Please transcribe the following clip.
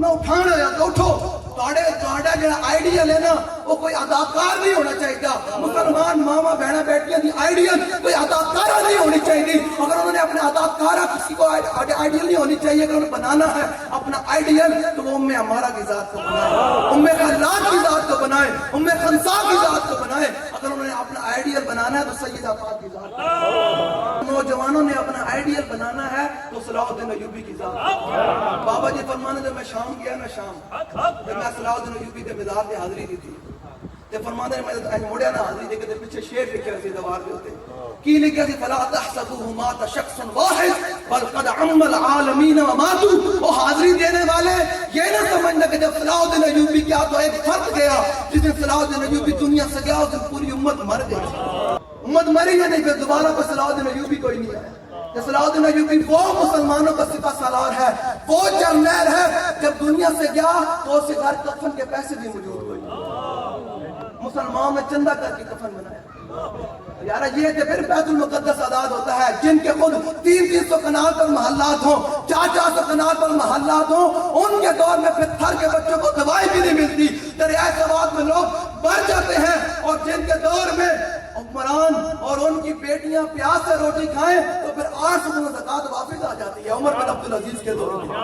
میں اٹھانا ہے تو اٹھو. تہاڈا جڑا آئیڈیل ہے نا وہ کوئی اداکار نہیں ہونا چاہیے. مسلمان ماما بہنا بیٹیاں دی آئیڈیل کوئی اداکارہ نہیں ہونی چاہیے. اگر انہوں نے اپنے اداکارہ کسی کو آئیڈیل نہیں ہونی چاہیے. اگر انہیں بنانا ہے اپنا آئیڈیل تو وہ ام عمارہ کی ذات کو بنائے, ام خلاد کی ذات کو بنائے, ام خنسا کی ذات کو بنائے. اگر انہوں نے اپنا آئیڈیل بنانا ہے تو سیدہ پاک کی ذات کو. نوجوانوں نے اپنا آئیڈیل بنانا ہے تو صلاح الدین ایوبی کی ذات کو. بابا جی فرمانے جب میں شام گیا نا, شام جب میں صلاح الدین ایوبی کے مزار سے حاضری دی تھی تے فرمانے میں مڑیا نا حاضری دے کے پیچھے شعر لکھا سی دیوار کے اوتے کی لکھا سی فلا تحسبوه مات شخص واحد بل قد عم العالمین وماتوا. وہ حاضری دینے والے یہ نہ سمجھنا کہ جب صلاح الدین ایوبی کیا تو ایک فرد گیا, جس دن صلاح الدین ایوبی دنیا سے گیا اس دن پوری امت مر گئی. امت مری یا نہیں, پھر دوبارہ کو صلاح الدین ایوبی کوئی نہیں آیا. صلاح الدین ایوبی وہ مسلمانوں کا سپہ سالار ہے, وہ جرنیل ہے. جب دنیا سے گیا تو اس کے گھر کفن کے پیسے بھی موجود ہوئے. مسلمان نے چندہ کر کے کفن بنایا. یارا یہ کہ پھر بیت المقدس آزاد ہوتا ہے جن کے خود 300 کنال پر محلات ہوں, 400 کنال پر محلات ہوں, ان کے دور میں پھر تھر کے بچوں کو دوائی بھی نہیں ملتی. دریائے سوات میں لوگ بڑھ جاتے ہیں, اور جن کے دور میں عمران اور ان کی بیٹیاں پیاس سے روٹی کھائیں تو پھر 800 زکوٰۃ واپس آ جاتی ہے عمر بن عبدالعزیز کے دور میں.